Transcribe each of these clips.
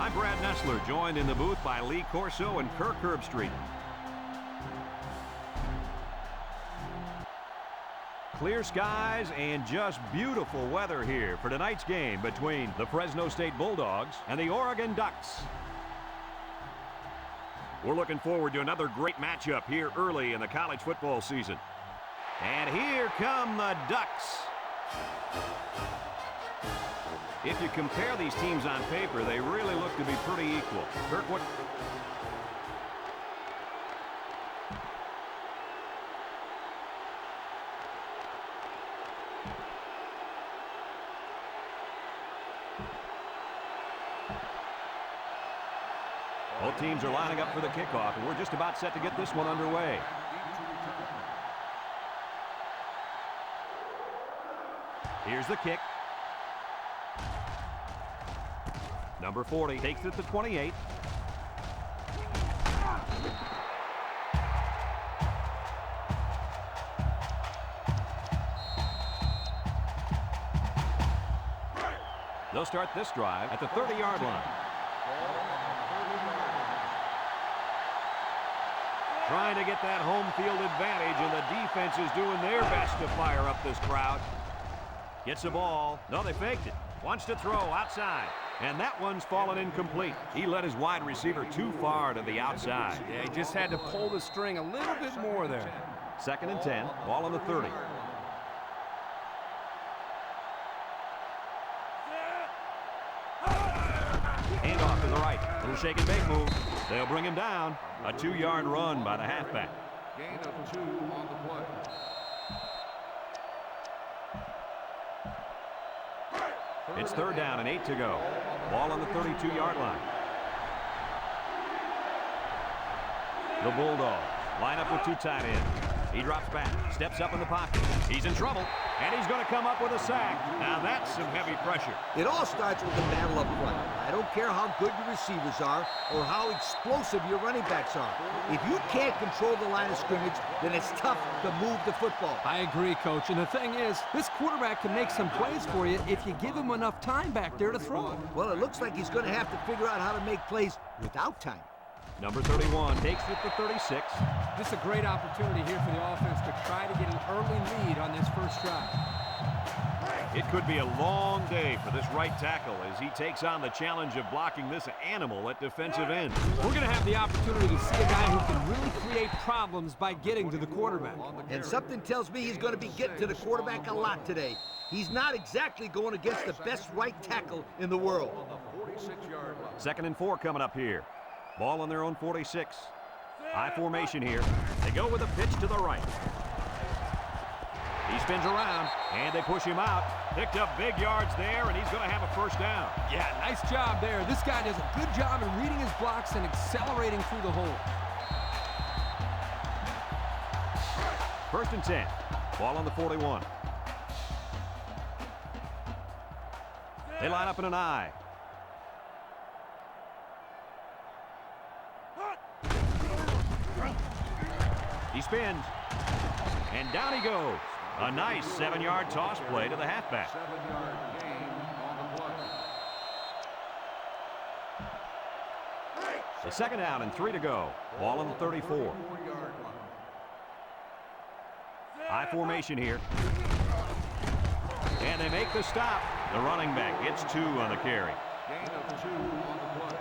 I'm Brad Nessler, joined in the booth by Lee Corso and Kirk Herbstreit. Clear skies and just beautiful weather here for tonight's game between the Fresno State Bulldogs and the Oregon Ducks. We're looking forward to another great matchup here early in the college football season. And here come the Ducks. If you compare these teams on paper, they really look to be pretty equal. Kirk, what? Both teams are lining up for the kickoff, and we're just about set to get this one underway. Here's the kick. Number 40 takes it to 28. They'll start this drive at the 30-yard line. Trying to get that home field advantage, and the defense is doing their best to fire up this crowd. Gets the ball. No, they faked it. Wants to throw outside. And that one's fallen incomplete. He led his wide receiver too far to the outside. Yeah, he just had to pull the string a little bit more there. 2nd and 10. Ball on the 30. Hand off to the right. Little shake and bake move. They'll bring him down. A 2-yard run by the halfback. Gain of 2 on the play. It's 3rd down and 8 to go. Ball on the 32-yard line. The Bulldogs line up with 2 tight ends. He drops back, steps up in the pocket. He's in trouble, and he's going to come up with a sack. Now that's some heavy pressure. It all starts with the battle up front. I don't care how good your receivers are or how explosive your running backs are. If you can't control the line of scrimmage, then it's tough to move the football. I agree, Coach. And the thing is, this quarterback can make some plays for you if you give him enough time back there to throw. Well, it looks like he's going to have to figure out how to make plays without time. Number 31 takes it to 36. This is a great opportunity here for the offense to try to get an early lead on this first drive. It could be a long day for this right tackle as he takes on the challenge of blocking this animal at defensive end. We're going to have the opportunity to see a guy who can really create problems by getting to the quarterback. And something tells me he's going to be getting to the quarterback a lot today. He's not exactly going against the best right tackle in the world. 2nd and 4 coming up here. Ball on their own 46. High formation here. They go with a pitch to the right. He spins around, and they push him out. Picked up big yards there, and he's going to have a 1st down. Yeah, nice job there. This guy does a good job in reading his blocks and accelerating through the hole. 1st and 10. Ball on the 41. They line up in an I. He spins, and down he goes. A nice 7-yard toss play to the halfback. 7-yard gain on the play. The 2nd down and 3 to go. Ball on the 34. High formation here. And they make the stop. The running back gets 2 on the carry. Gain of 2 on the play.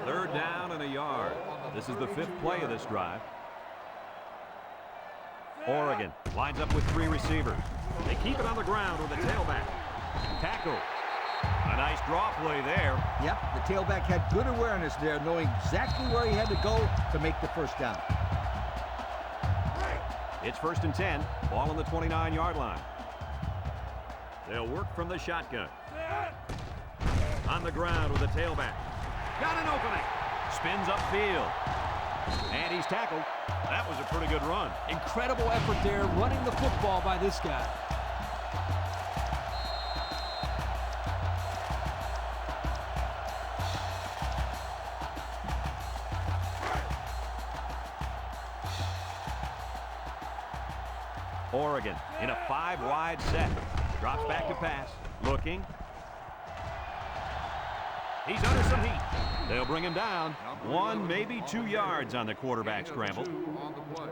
3rd down and a yard. This is the 5th play of this drive. Oregon lines up with 3 receivers. They keep it on the ground with the tailback. Tackle. A nice draw play there. Yep, the tailback had good awareness there, knowing exactly where he had to go to make the 1st down. It's 1st and 10. Ball on the 29-yard line. They'll work from the shotgun. On the ground with the tailback. Got an opening. Spins upfield. And he's tackled. That was a pretty good run. Incredible effort there, running the football by this guy. Oregon in a 5-wide set. Drops back to pass. Looking. He's under some heat. They'll bring him down. 1, maybe 2 yards on the quarterback scramble. 2 on the play.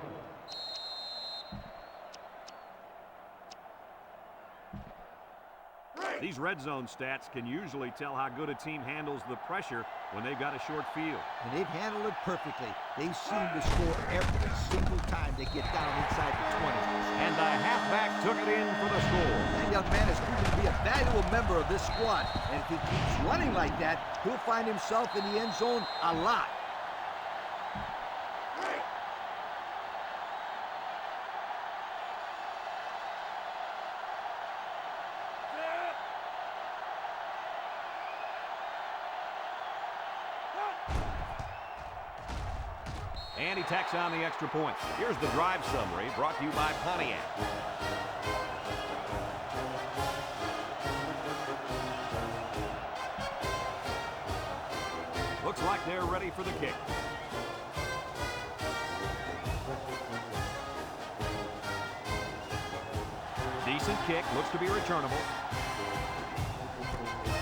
These red zone stats can usually tell how good a team handles the pressure when they've got a short field. And they've handled it perfectly. They seem to score every single time they get down inside the 20. And the halfback took it in for the score. That young man has proven to be a valuable member of this squad. And if he keeps running like that, he'll find himself in the end zone a lot. And he tacks on the extra point. Here's the drive summary brought to you by Pontiac. Looks like they're ready for the kick. Decent kick, looks to be returnable.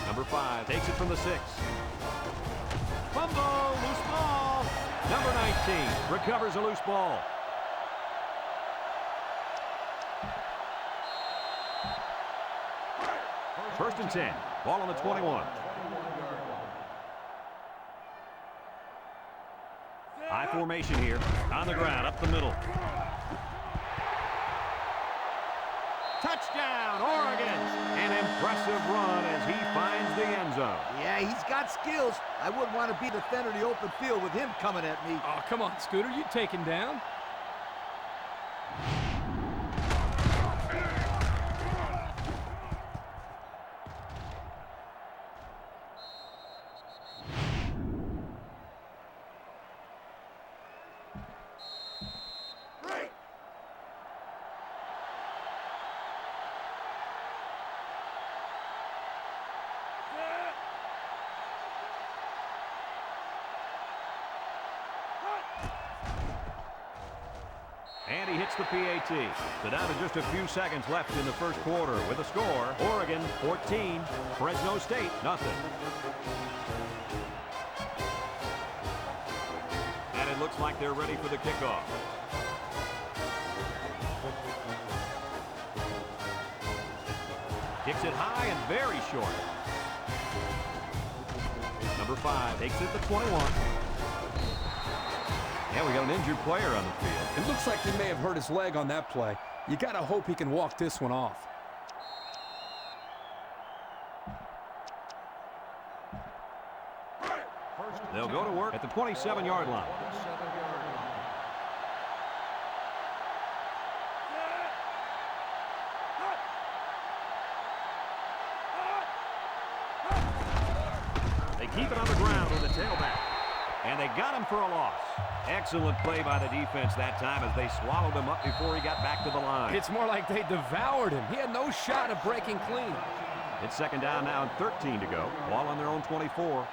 Number 5 takes it from the 6. Fumble, loose ball. Number 19 recovers a loose ball. First and 10. Ball on the 21. High formation here. On the ground, up the middle. Touchdown, Oregon! An impressive run as he finds the end zone. Yeah, he's got skills. I wouldn't want to be the center of the open field with him coming at me. Oh, come on, Scooter. You take him down. And he hits the PAT. So down to just a few seconds left in the first quarter with a score. Oregon 14, Fresno State nothing. And it looks like they're ready for the kickoff. Kicks it high and very short. Number 5 takes it to 21. Yeah, we got an injured player on the field. It looks like he may have hurt his leg on that play. You got to hope he can walk this one off. They'll go to work at the 27-yard line. They keep it on the ground with the tailback. And they got him for a loss. Excellent play by the defense that time as they swallowed him up before he got back to the line. It's more like they devoured him. He had no shot of breaking clean. It's second down now and 13 to go. Ball on their own 24.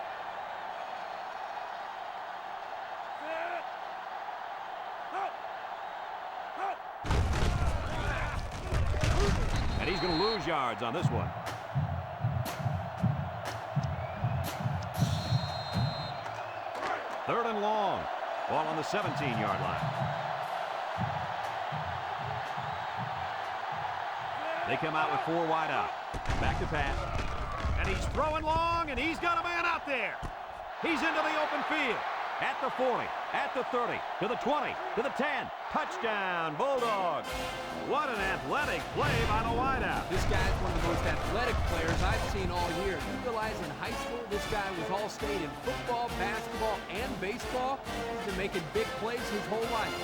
And he's going to lose yards on this one. Third and long. Ball on the 17-yard line. They come out with 4 wide out. Back to pass. And he's throwing long, and he's got a man out there. He's into the open field. At the 40, at the 30, to the 20, to the 10. Touchdown, Bulldogs. What an athletic play by the wideout. This guy's one of the most athletic players I've seen all year. You realize in high school, this guy was all-state in football, basketball, and baseball. He's been making big plays his whole life.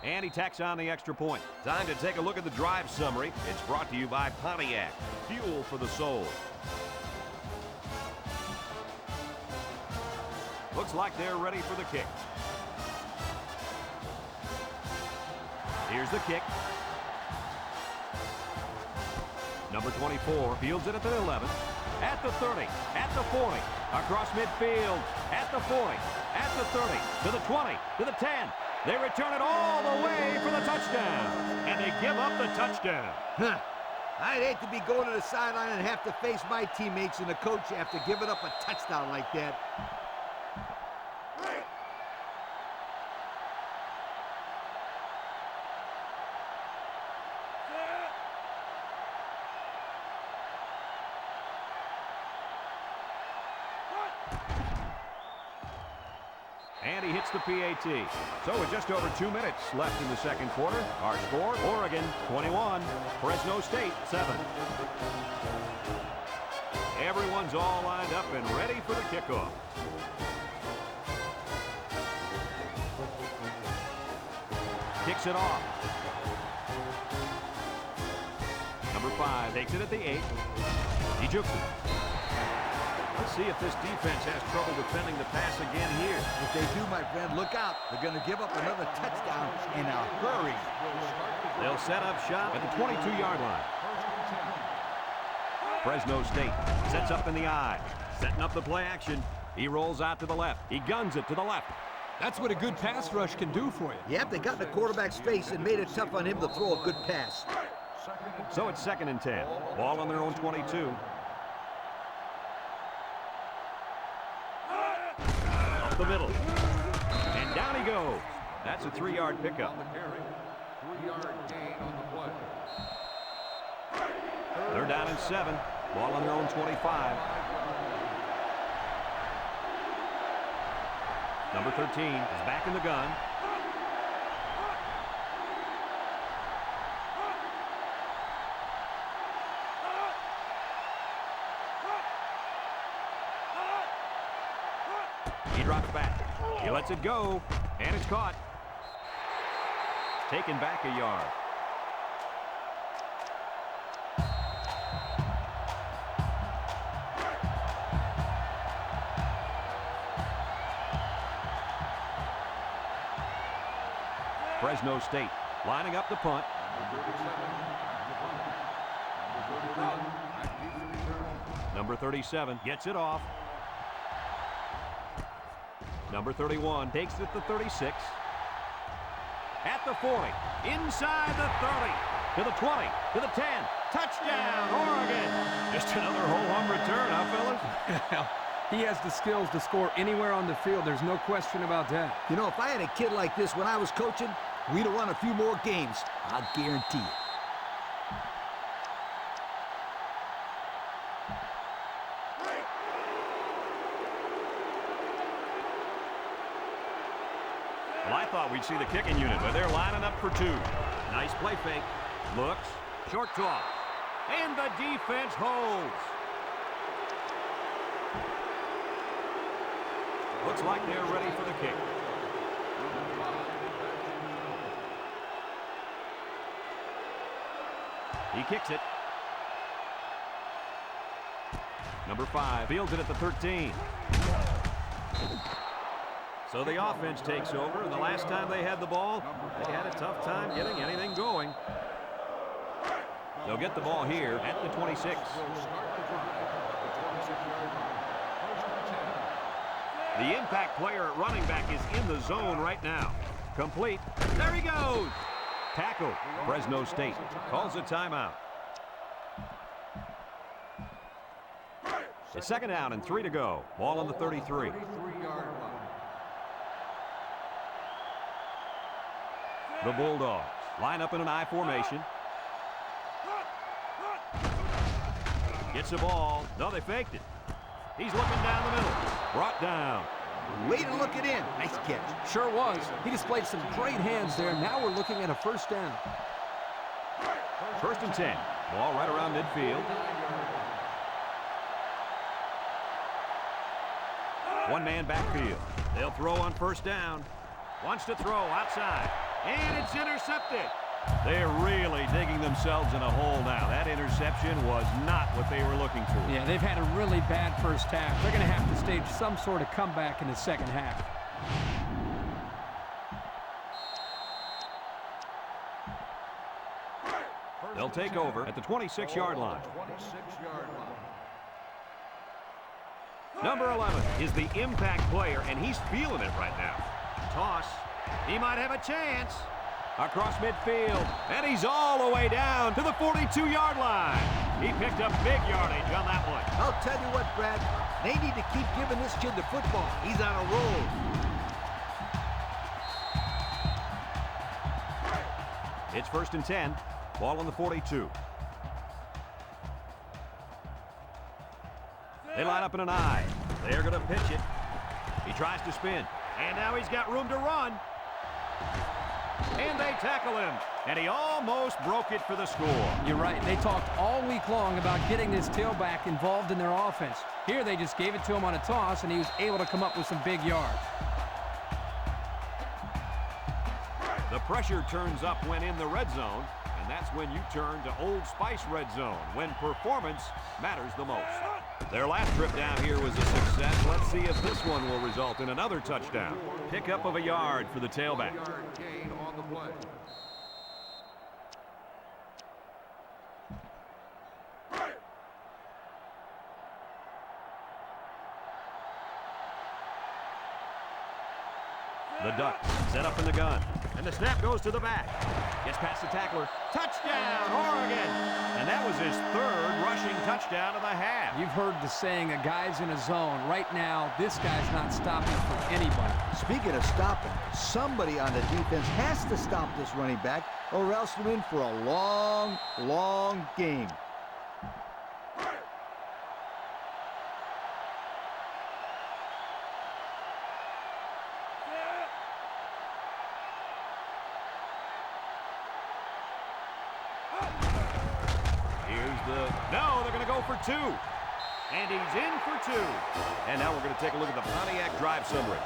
And he tacks on the extra point. Time to take a look at the drive summary. It's brought to you by Pontiac. Fuel for the soul. Looks like they're ready for the kick. Here's the kick. Number 24 fields it at the 11, at the 30, at the 40, across midfield, at the 40, at the 30, to the 20, to the 10. They return it all the way for the touchdown, and they give up the touchdown. Huh. I'd hate to be going to the sideline and have to face my teammates and the coach after giving up a touchdown like that. And he hits the PAT. So with just over 2 minutes left in the second quarter, our score, Oregon 21, Fresno State 7. Everyone's all lined up and ready for the kickoff. Kicks it off. Number 5 takes it at the 8. He jukes it. Let's see if this defense has trouble defending the pass again here. If they do, my friend, look out. They're going to give up another touchdown in a hurry. They'll set up shop at the 22-yard line. Fresno State sets up in the I. Setting up the play action. He rolls out to the left. He guns it to the left. That's what a good pass rush can do for you. Yep, they got in the quarterback's face and made it tough on him to throw a good pass. So it's 2nd and 10. Ball on their own 22. Up the middle. And down he goes. That's a 3-yard pickup. On the carry. 3-yard gain on the play. They're down in 7. Ball on their own 25. Number 13 is back in the gun. He drops back. He lets it go, and it's caught. Taken back a yard. Fresno State lining up the punt. Number 37 gets it off. Number 31 takes it to 36. At the 40, inside the 30, to the 20, to the 10. Touchdown, Oregon! Just another ho-hum return, huh, fellas? He has the skills to score anywhere on the field. There's no question about that. You know, if I had a kid like this when I was coaching, we'd have won a few more games. I'll guarantee it. Well, I thought we'd see the kicking unit, but they're lining up for 2. Nice play fake. Looks. Short toss. And the defense holds. Looks like they're ready for the kick. He kicks it. Number 5 fields it at the 13. So the offense takes over, and the last time they had the ball, they had a tough time getting anything going. They'll get the ball here at the 26. The impact player at running back is in the zone right now. Complete. There he goes. Tackle. Fresno State calls a timeout. It's 2nd down and 3 to go. Ball on the 33. 33-yard line. The Bulldogs line up in an I formation. Gets the ball. No, they faked it. He's looking down the middle. Brought down. Way to look it in. Nice catch. Sure was. He displayed some great hands there. Now we're looking at a 1st down. 1st and 10. Ball right around midfield. One man backfield. They'll throw on 1st down. Wants to throw outside. And it's intercepted. They're really digging themselves in a hole now. That interception was not what they were looking for. Yeah, they've had a really bad first half. They're going to have to stage some sort of comeback in the second half. They'll take over at the 26-yard line. 26-yard line. Number 11 is the impact player, and he's feeling it right now. Toss. He might have a chance. Across midfield, and he's all the way down to the 42-yard line. He picked up big yardage on that one. I'll tell you what, Brad. They need to keep giving this kid the football. He's on a roll. It's 1st and 10. Ball on the 42. They line up in an I. They're going to pitch it. He tries to spin. And now he's got room to run. And they tackle him. And he almost broke it for the score. You're right. They talked all week long about getting this tailback involved in their offense. Here they just gave it to him on a toss, and he was able to come up with some big yards. The pressure turns up when in the red zone. And that's when you turn to Old Spice Red Zone, when performance matters the most. Their last trip down here was a success. Let's see if this one will result in another touchdown. Pickup of a yard for the tailback. 4-yard gain on the play. The Ducks set up in the gun. And the snap goes to the back. Gets past the tackler. Touchdown, Oregon! And that was his 3rd rushing touchdown of the half. You've heard the saying, a guy's in a zone. Right now, this guy's not stopping for anybody. Speaking of stopping, somebody on the defense has to stop this running back, or else they're in for a long, long game. No, they're going to go for 2. And he's in for 2. And now we're going to take a look at the Pontiac drive summary.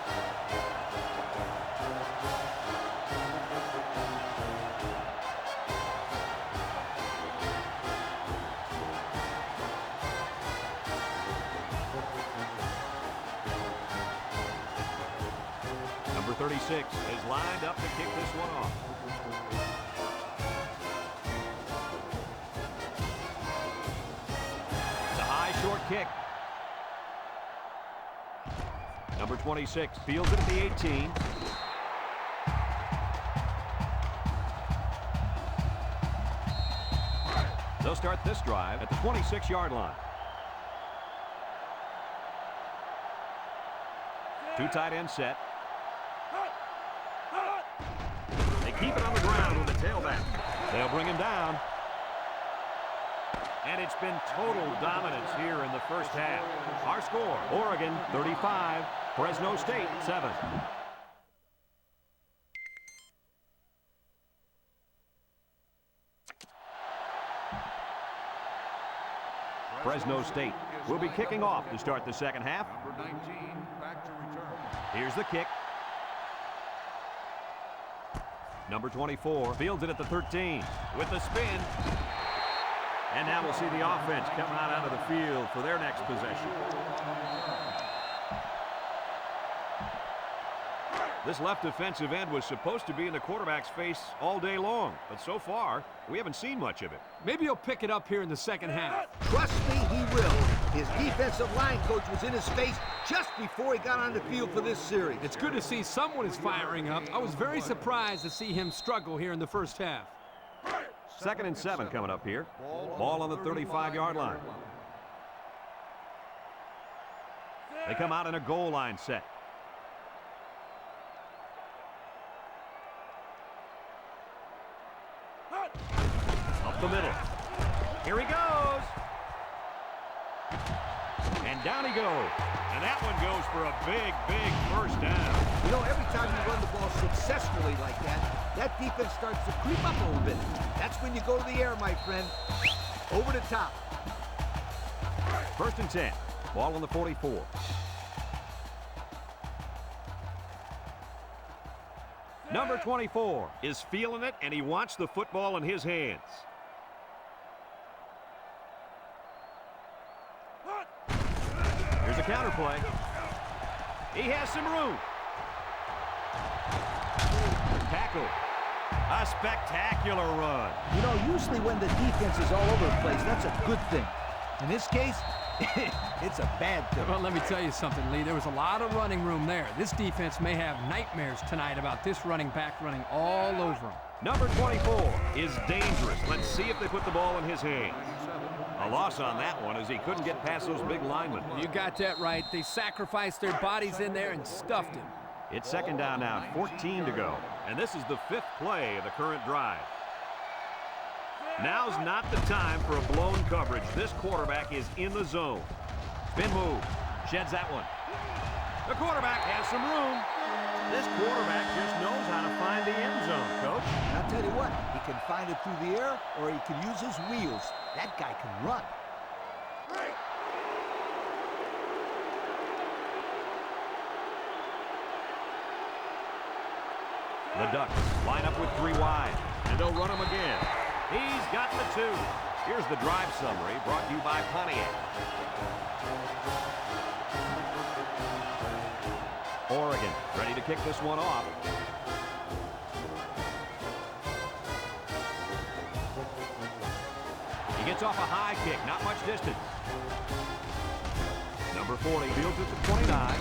Number 36 is lined up to kick this one off. Short kick. Number 26 fields it at the 18. They'll start this drive at the 26-yard line. 2 tight ends set. They keep it on the ground with the tailback. They'll bring him down. And it's been total dominance here in the first half. Our score, Oregon 35, Fresno State 7. Fresno State will be kicking off to start the second half. Number 19 back to return. Here's the kick. Number 24 fields it at the 13 with the spin. And now we'll see the offense come out of the field for their next possession. This left defensive end was supposed to be in the quarterback's face all day long, but so far, we haven't seen much of it. Maybe he'll pick it up here in the second half. Trust me, he will. His defensive line coach was in his face just before he got on the field for this series. It's good to see someone is firing up. I was very surprised to see him struggle here in the first half. 2nd and 7 coming up here. Ball on the 35-yard line. They come out in a goal line set. Up the middle. Here he goes. And down he goes. And that one goes for a big, big first down. You know, every time you run the ball successfully like that defense starts to creep up a little bit. That's when you go to the air, my friend. Over the top. 1st and 10. Ball on the 44. Number 24 is feeling it, and he wants the football in his hands. Here's a counter play. He has some room. Tackle. A spectacular run. You know, usually when the defense is all over the place, that's a good thing. In this case, it's a bad thing. Well, let me tell you something, Lee. There was a lot of running room there. This defense may have nightmares tonight about this running back running all over them. Number 24 is dangerous. Let's see if they put the ball in his hands. A loss on that one as he couldn't get past those big linemen. You got that right. They sacrificed their bodies in there and stuffed him. It's second down now, 14 to go. And this is the 5th play of the current drive. Now's not the time for a blown coverage. This quarterback is in the zone. Spin move. Sheds that one. The quarterback has some room. This quarterback just knows how to find the end zone, Coach. And I'll tell you what, he can find it through the air or he can use his wheels. That guy can run. The Ducks line up with 3 wide, and they'll run him again. He's got the 2. Here's the drive summary brought to you by Pontiac. Oregon ready to kick this one off. He gets off a high kick, not much distance. Number 40 fields at the 29.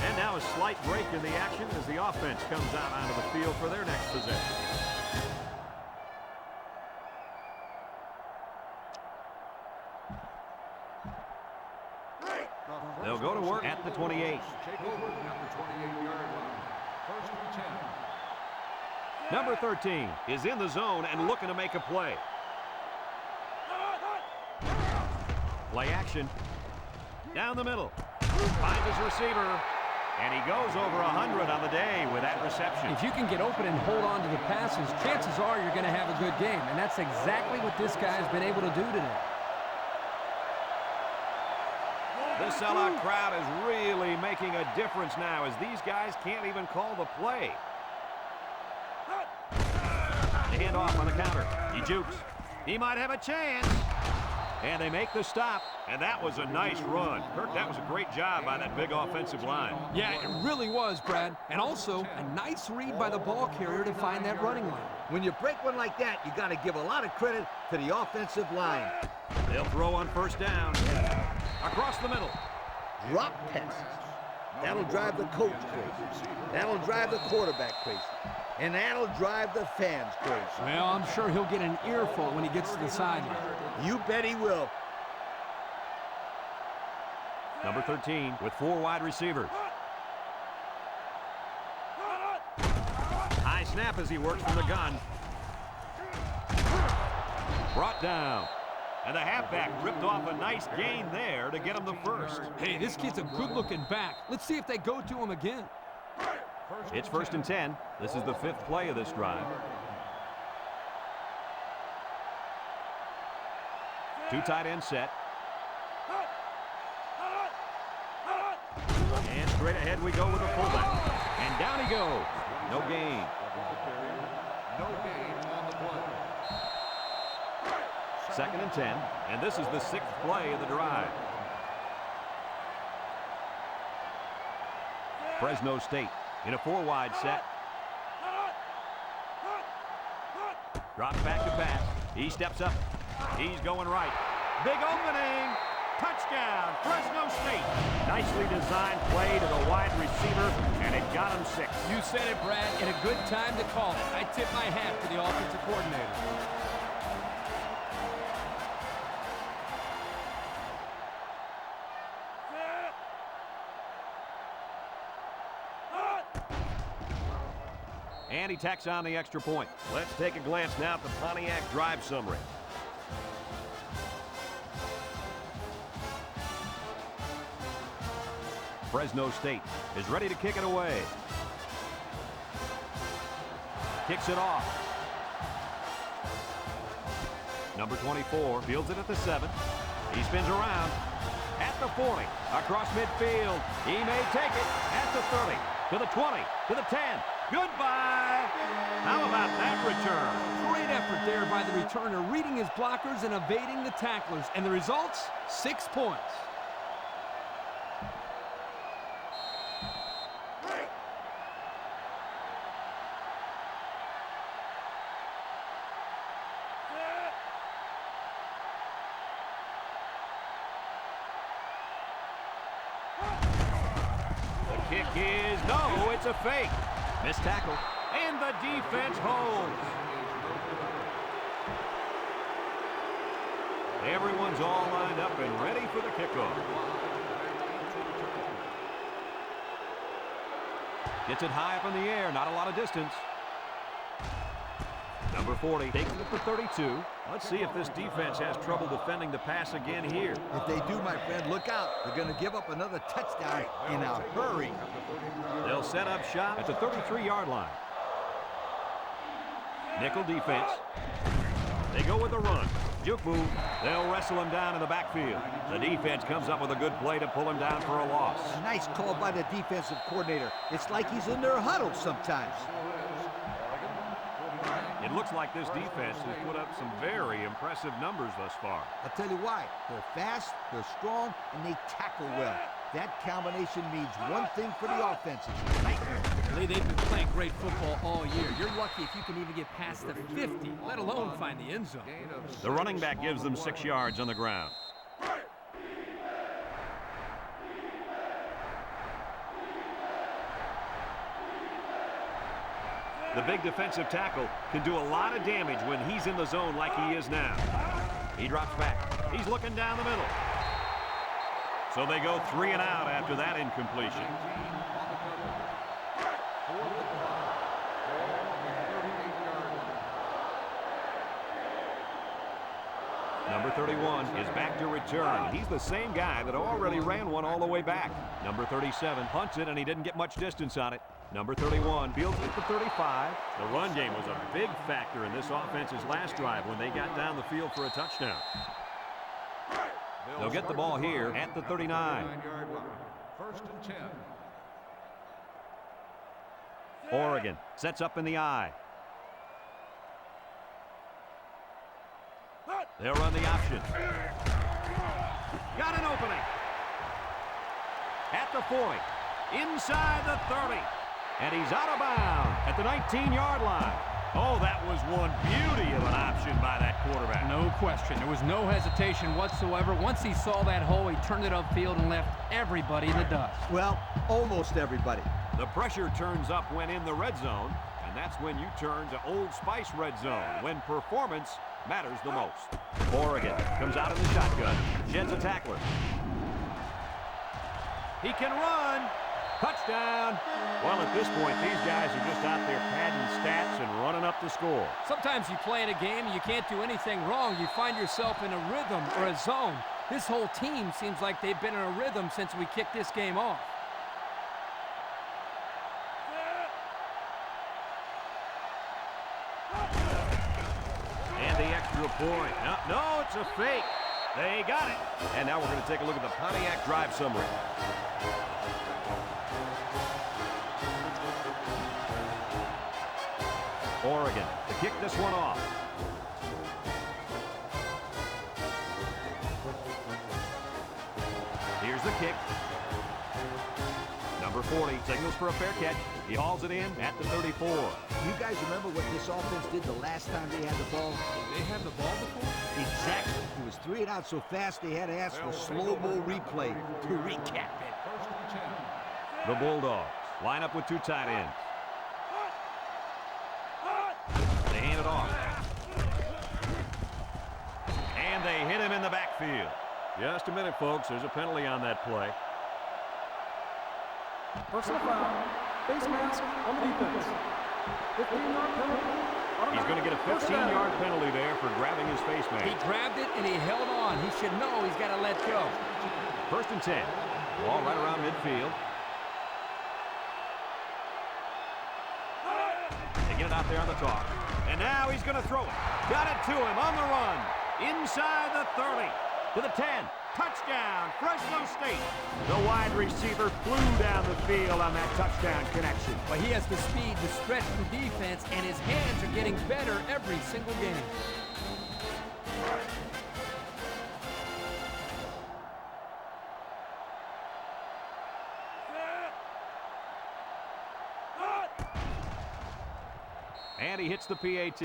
And now a slight break in the action as the offense comes out onto the field for their next possession. They'll go to work at the 28. Take over at the 28-yard line. First and 10. Number 13 is in the zone and looking to make a play. Play action. Down the middle. Finds his receiver. And he goes over 100 on the day with that reception. If you can get open and hold on to the passes, chances are you're going to have a good game. And that's exactly what this guy's been able to do today. The sellout crowd is really making a difference now as these guys can't even call the play. The handoff on the counter. He jukes. He might have a chance. And they make the stop. And that was a nice run. Kirk, that was a great job by that big offensive line. Yeah, it really was, Brad. And also, a nice read by the ball carrier to find that running line. When you break one like that, you got to give a lot of credit to the offensive line. They'll throw on first down. Across the middle. Drop passes. That'll drive the coach crazy. That'll drive the quarterback crazy. And that'll drive the fans crazy. Well, I'm sure he'll get an earful when he gets to the sideline. You bet he will. Number 13 with 4 wide receivers. High snap as he works from the gun. Brought down. And the halfback ripped off a nice gain there to get him the first. Hey, this kid's a good-looking back. Let's see if they go to him again. It's first and 10. This is the 5th play of this drive. 2 tight end set. And straight ahead we go with a fullback. And down he goes. No gain. No gain on the play. Second and 10. And this is the 6th play of the drive. Fresno State in a 4-wide set. Drops back to pass. He steps up. He's going right. Big opening. Touchdown, Fresno State. Nicely designed play to the wide receiver, and it got him 6. You said it, Brad, and a good time to call it. I tip my hat to the offensive coordinator. And he tacks on the extra point. Let's take a glance now at the Pontiac drive summary. Fresno State is ready to kick it away. Kicks it off. Number 24 fields it at the 7. He spins around at the 40. Across midfield. He may take it at the 30. To the 20. To the 10. Goodbye. How about that return? Great effort there by the returner, reading his blockers and evading the tacklers. And the results, 6 points. kick is, no, it's a fake. Missed tackle. And the defense holds. Everyone's all lined up and ready for the kickoff. Gets it high up in the air, not a lot of distance. Number 40 takes it at the 32. Let's see if this defense has trouble defending the pass again here. If they do, my friend, look out. They're going to give up another touchdown in a hurry. They'll set up shop at the 33-yard line. Nickel defense. They go with the run. Juke move. They'll wrestle him down in the backfield. The defense comes up with a good play to pull him down for a loss. A nice call by the defensive coordinator. It's like he's in their huddle sometimes. It looks like this defense has put up some very impressive numbers thus far. I'll tell you why. They're fast, they're strong, and they tackle well. That combination means one thing for the offenses. Lee, they've been playing great football all year. You're lucky if you can even get past the 50, let alone find the end zone. The running back gives them 6 yards on the ground. The big defensive tackle can do a lot of damage when he's in the zone like he is now. He drops back. He's looking down the middle. So they go 3 and out after that incompletion. Number 31 is back to return. He's the same guy that already ran one all the way back. Number 37 punts it, and he didn't get much distance on it. Number 31 fields it at the 35. The run game was a big factor in this offense's last drive when they got down the field for a touchdown. They'll get the ball here at the 39. First and 10. Oregon sets up in the I. They'll run the option. Got an opening. At the 40. Inside the 30. And he's out of bounds at the 19-yard line. Oh, that was one beauty of an option by that quarterback. No question. There was no hesitation whatsoever. Once he saw that hole, he turned it upfield and left everybody in the dust. Well, almost everybody. The pressure turns up when in the red zone, and that's when you turn to Old Spice red zone, when performance matters the most. Oregon comes out in the shotgun, sheds a tackler. He can run. Touchdown. Well, at this point, these guys are just out there padding stats and running up the score. Sometimes you play in a game and you can't do anything wrong. You find yourself in a rhythm or a zone. This whole team seems like they've been in a rhythm since we kicked this game off. And the extra point. No, it's a fake. They got it. And now we're going to take a look at the Pontiac drive summary. Oregon to kick this one off. Here's the kick. Number 40 signals for a fair catch. He hauls it in at the 34. You guys remember what this offense did the last time they had the ball? They had the ball before? Exactly. It was 3 and out so fast they had to ask for slow-mo replay to recap it. First and 10. The Bulldogs line up with 2 tight ends. They hand it off. And they hit him in the backfield. Just a minute, folks. There's a penalty on that play. Personal foul. Face mask on the defense. 15-yard penalty. He's going to get a 15-yard penalty there for grabbing his face mask. He grabbed it and he held on. He should know he's got to let go. First and 10. Ball right around midfield. They get it out there on the toss. And now he's going to throw it. Got it to him on the run. Inside the 30. To the 10. Touchdown, Fresno State. The wide receiver flew down the field on that touchdown connection. But he has the speed to stretch the defense, and his hands are getting better every single game. And he hits the PAT.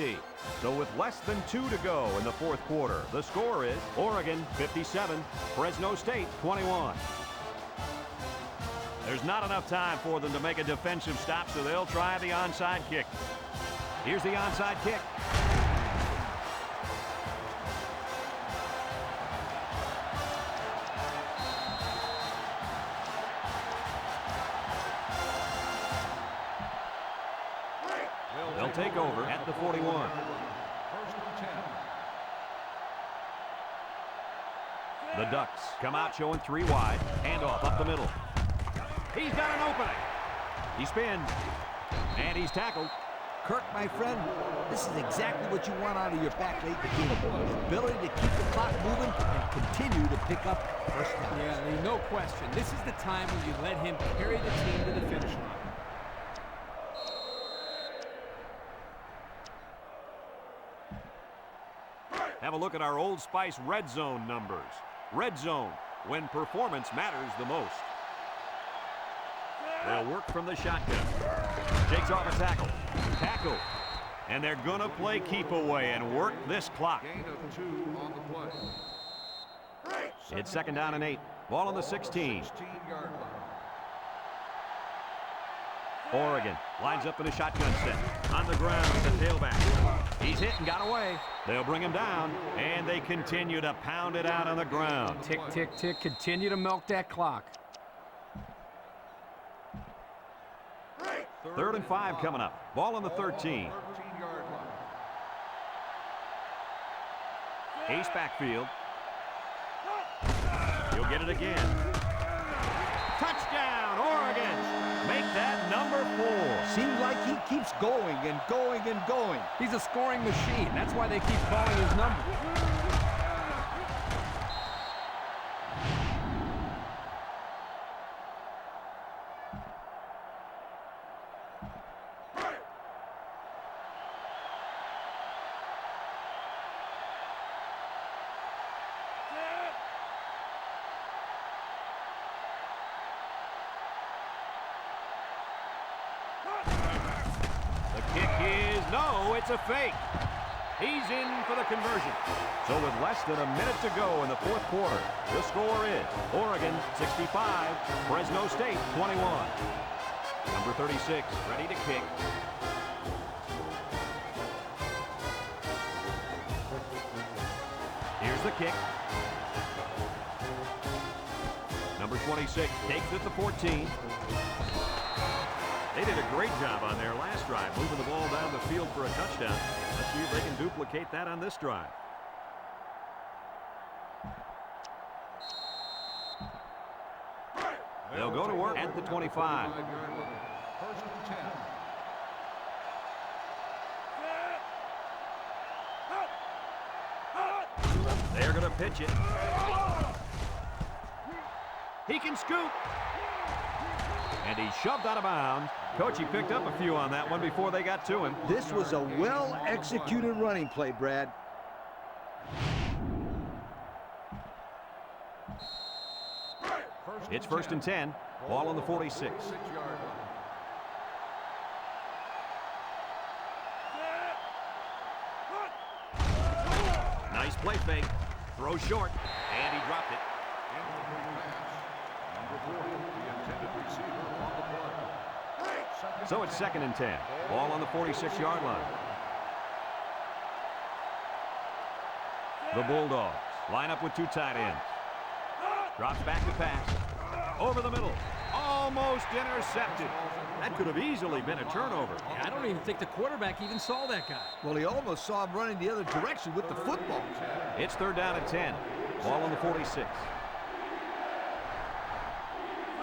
So with less than 2 to go in the 4th quarter, the score is Oregon 57, Fresno State 21. There's not enough time for them to make a defensive stop, so they'll try the onside kick. Here's the onside kick. They'll take over at the 41. First and 10. The Ducks come out showing 3 wide. Handoff up the middle. He's got an opening. He spins. And he's tackled. Kirk, my friend, this is exactly what you want out of your back late in the game. The ability to keep the clock moving and continue to pick up first downs. Yeah, Lee, no question. This is the time when you let him carry the team to the finish line. Have a look at our Old Spice red zone numbers. Red zone, when performance matters the most. They'll work from the shotgun. Takes off a tackle. Tackle. And they're going to play keep away and work this clock. Gain of 2 on the play. It's 2nd down and 8. Ball on the 16. 16-yard line. Oregon lines up in a shotgun set. On the ground with the tailback. He's hit and got away. They'll bring him down, and they continue to pound it out on the ground. Tick, tick, tick. Continue to milk that clock. 3rd and 5 coming up. Ball on the 13. 13-yard line. Ace backfield. He'll get it again. Touchdown, Oregon! Make that number 4. Seems like he keeps going and going and going. He's a scoring machine. That's why they keep calling his number. No, it's a fake. He's in for the conversion. So with less than a minute to go in the 4th quarter, the score is Oregon 65, Fresno State 21. Number 36 ready to kick. Here's the kick. Number 26 takes it to 14. They did a great job on their last drive, moving the ball down the field for a touchdown. Let's see if they can duplicate that on this drive. They'll go to work at the 25. First and 10. They're going to pitch it. He can scoop. And he shoved out of bounds. Coach, he picked up a few on that one before they got to him. This was a well-executed running play, Brad. It's 1st and 10. Ball on the 46. 6-yard line. Nice play fake. Throw short. And he dropped it. Number 40, the intended receiver on the play. So it's 2nd and 10. Ball on the 46-yard line. The Bulldogs line up with 2 tight ends. Drops back to pass. Over the middle. Almost intercepted. That could have easily been a turnover. Yeah, I don't even think the quarterback even saw that guy. Well, he almost saw him running the other direction with the football. It's 3rd down and 10. Ball on the 46.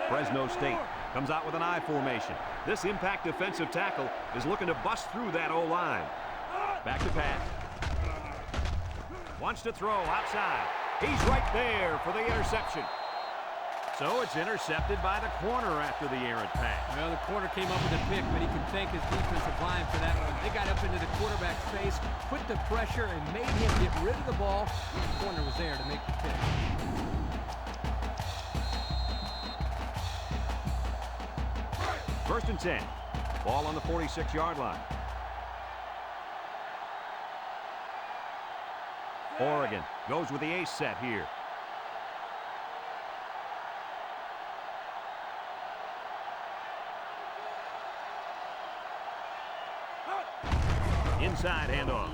Fresno State comes out with an I formation. This impact defensive tackle is looking to bust through that O-line. Back to pass. Wants to throw outside. He's right there for the interception. So it's intercepted by the corner after the errant pass. Well, the corner came up with a pick, but he can thank his defensive line for that one. They got up into the quarterback's face, put the pressure, and made him get rid of the ball. The corner was there to make the pick. First and 10. Ball on the 46-yard line. Oregon goes with the ace set here. Inside handoff.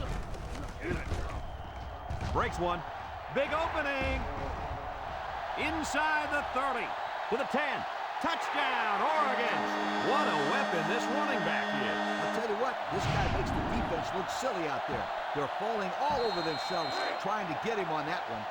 Breaks one. Big opening. Inside the 30. To the 10. Touchdown, Oregon. What a weapon this running back is. I'll tell you what, this guy makes the defense look silly out there. They're falling all over themselves trying to get him on that one.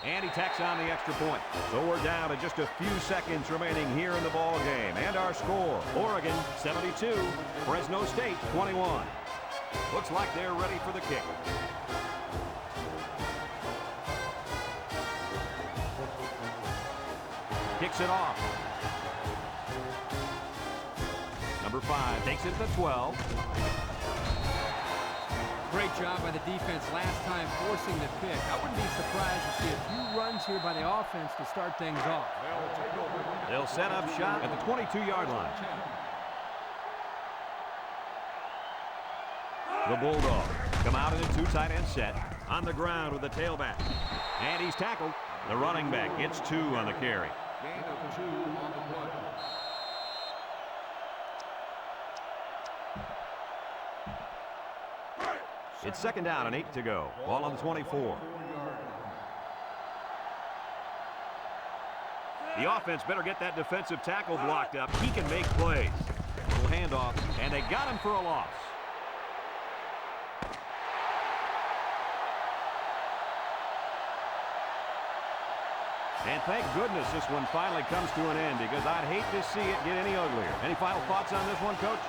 And he tacks on the extra point. So we're down to just a few seconds remaining here in the ball game. And our score, Oregon 72, Fresno State 21. Looks like they're ready for the kick. Kicks it off. Number 5 takes it to the 12. Great job by the defense last time forcing the pick. I wouldn't be surprised to see a few runs here by the offense to start things off. They'll set up shop at the 22-yard line. The Bulldogs come out in a 2 tight end set on the ground with the tailback. And he's tackled. The running back gets 2 on the carry. Gain of 2 on the play. It's 2nd down and 8 to go. Ball on the 24. The offense better get that defensive tackle blocked up. He can make plays. Little handoff, and they got him for a loss. And thank goodness this one finally comes to an end, because I'd hate to see it get any uglier. Any final thoughts on this one, Coach?